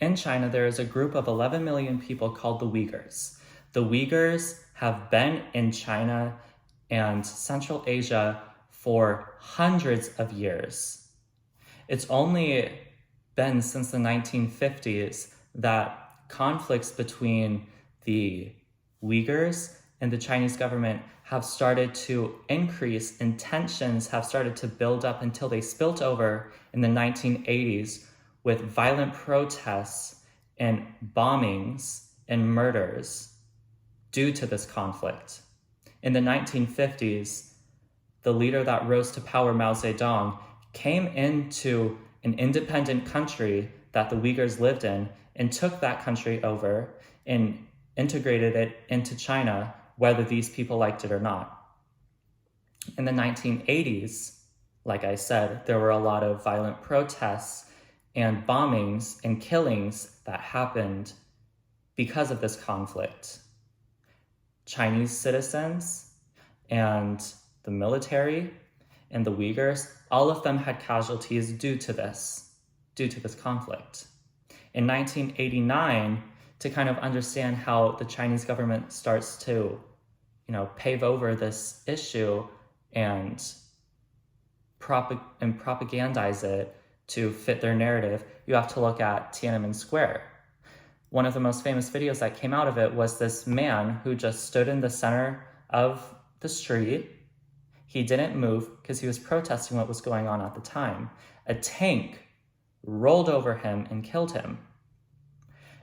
in China, there is a group of 11 million people called the Uyghurs. The Uyghurs have been in China and Central Asia for hundreds of years. It's only been since the 1950s that conflicts between the Uyghurs and the Chinese government have started to increase, and tensions have started to build up until they spilt over in the 1980s with violent protests and bombings and murders due to this conflict. In the 1950s, the leader that rose to power, Mao Zedong, came into an independent country that the Uyghurs lived in and took that country over and integrated it into China, whether these people liked it or not. In the 1980s, like I said, there were a lot of violent protests and bombings and killings that happened because of this conflict. Chinese citizens and the military and the Uyghurs, all of them had casualties due to this conflict. In 1989, to kind of understand how the Chinese government starts to, pave over this issue and propagandize it to fit their narrative, you have to look at Tiananmen Square. One of the most famous videos that came out of it was this man who just stood in the center of the street. He didn't move because he was protesting what was going on at the time. A tank rolled over him and killed him.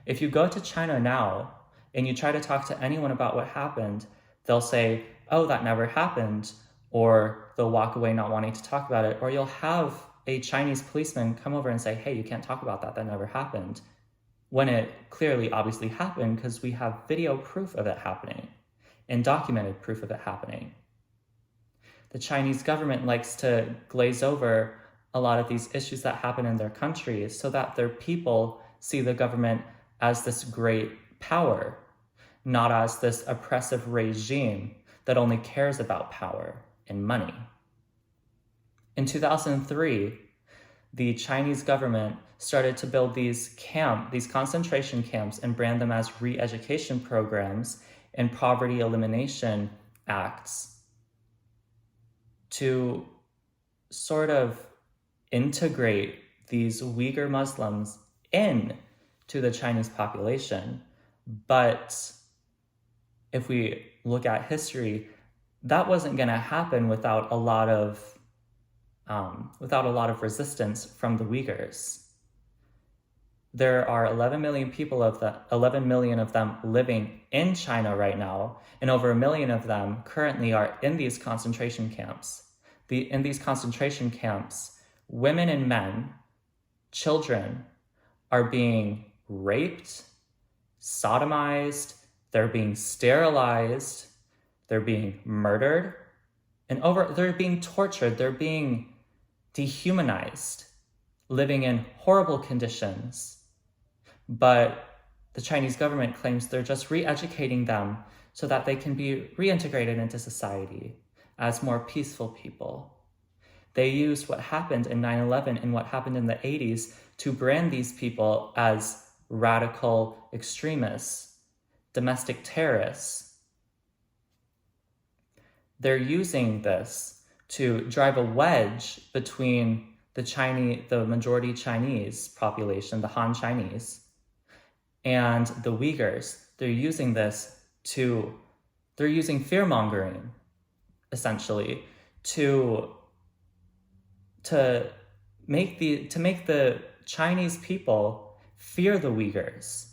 If you go to China now and you try to talk to anyone about what happened, they'll say, oh, that never happened, or they'll walk away not wanting to talk about it, or you'll have a Chinese policeman come over and say, hey, you can't talk about that, that never happened, when it clearly obviously happened because we have video proof of it happening and documented proof of it happening. The Chinese government likes to glaze over a lot of these issues that happen in their countries so that their people see the government as this great power, not as this oppressive regime that only cares about power and money. In 2003, the Chinese government started to build these concentration camps and brand them as re-education programs and poverty elimination acts to sort of integrate these Uyghur Muslims into the Chinese population. But if we look at history, that wasn't going to happen without a lot of resistance from the Uyghurs. There are 11 million of them living in China right now, and over 1 million of them currently are in these concentration camps. In these concentration camps, women and men, children, are being raped, sodomized, they're being sterilized, they're being murdered, and they're being tortured, they're being dehumanized, living in horrible conditions. But the Chinese government claims they're just re-educating them so that they can be reintegrated into society as more peaceful people. They used what happened in 9/11 and what happened in the 80s to brand these people as radical extremists, domestic terrorists. They're using this to drive a wedge between the majority Chinese population, the Han Chinese, and the Uyghurs. They're using fear-mongering, essentially, to make the Chinese people fear the Uyghurs.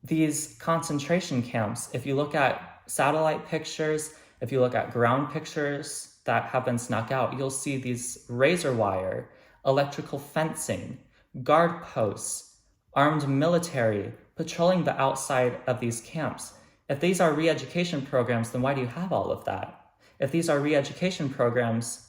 These concentration camps, if you look at satellite pictures, if you look at ground pictures that have been snuck out, you'll see these razor wire, electrical fencing, guard posts, armed military patrolling the outside of these camps. If these are re-education programs, then why do you have all of that? If these are re-education programs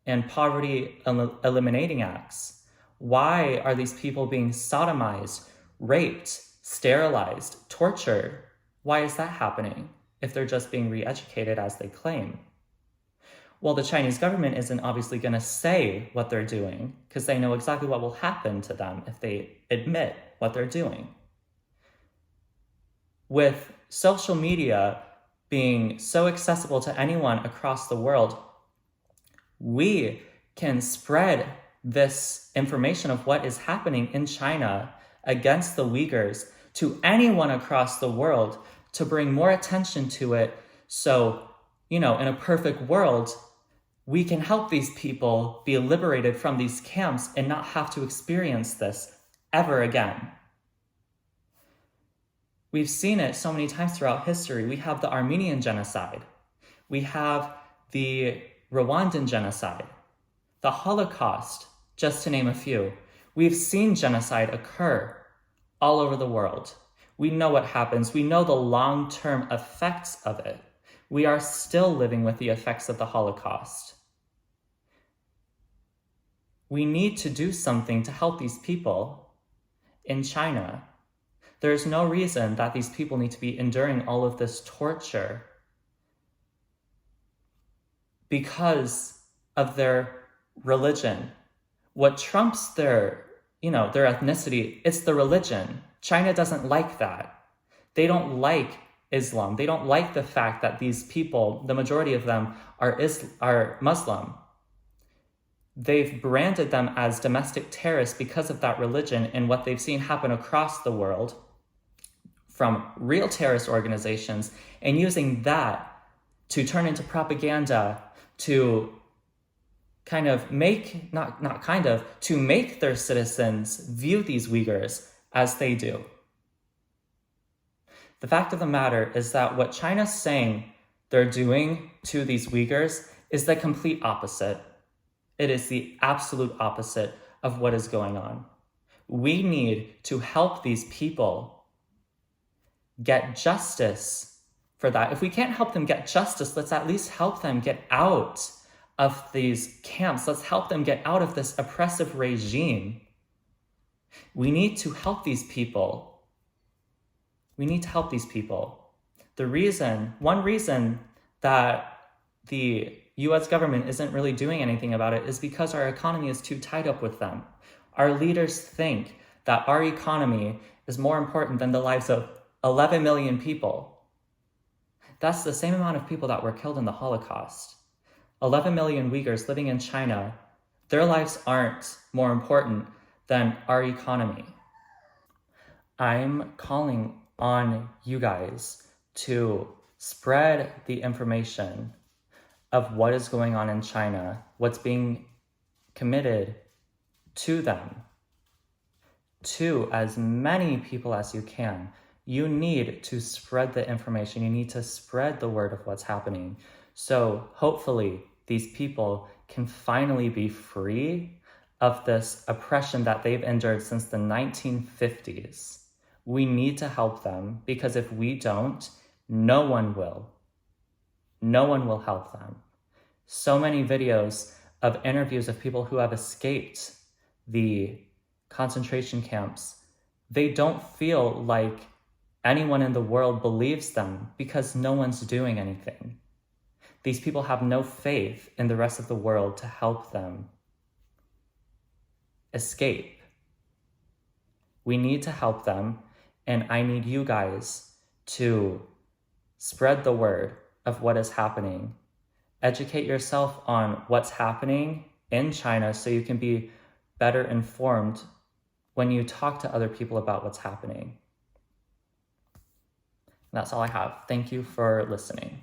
and poverty eliminating acts, why are these people being sodomized, raped, sterilized, tortured? Why is that happening if they're just being re-educated as they claim? Well, the Chinese government isn't obviously going to say what they're doing because they know exactly what will happen to them if they admit what they're doing. With social media being so accessible to anyone across the world, we can spread this information of what is happening in China against the Uyghurs to anyone across the world to bring more attention to it. So, in a perfect world, we can help these people be liberated from these camps and not have to experience this ever again. We've seen it so many times throughout history. We have the Armenian genocide. We have the Rwandan genocide, the Holocaust, just to name a few. We've seen genocide occur all over the world. We know what happens. We know the long-term effects of it. We are still living with the effects of the Holocaust. We need to do something to help these people in China. There's no reason that these people need to be enduring all of this torture because of their religion. What trumps their ethnicity, it's the religion. China doesn't like that. They don't like Islam. They don't like the fact that these people, the majority of them, are Muslim. They've branded them as domestic terrorists because of that religion and what they've seen happen across the world from real terrorist organizations, and using that to turn into propaganda to to make their citizens view these Uyghurs as they do. The fact of the matter is that what China's saying they're doing to these Uyghurs is the complete opposite. It is the absolute opposite of what is going on. We need to help these people get justice for that. If we can't help them get justice, let's at least help them get out of these camps. Let's help them get out of this oppressive regime. We need to help these people. We need to help these people. One reason that the US government isn't really doing anything about it is because our economy is too tied up with them. Our leaders think that our economy is more important than the lives of 11 million people. That's the same amount of people that were killed in the Holocaust. 11 million Uyghurs living in China, their lives aren't more important than our economy. I'm calling on you guys to spread the information of what is going on in China, what's being committed to them, to as many people as you can. You need to spread the information. You need to spread the word of what's happening. So hopefully these people can finally be free of this oppression that they've endured since the 1950s. We need to help them because if we don't, no one will. No one will help them. So many videos of interviews of people who have escaped the concentration camps, they don't feel like anyone in the world believes them because no one's doing anything. These people have no faith in the rest of the world to help them escape. We need to help them, and I need you guys to spread the word of what is happening. Educate yourself on what's happening in China so you can be better informed when you talk to other people about what's happening. That's all I have. Thank you for listening.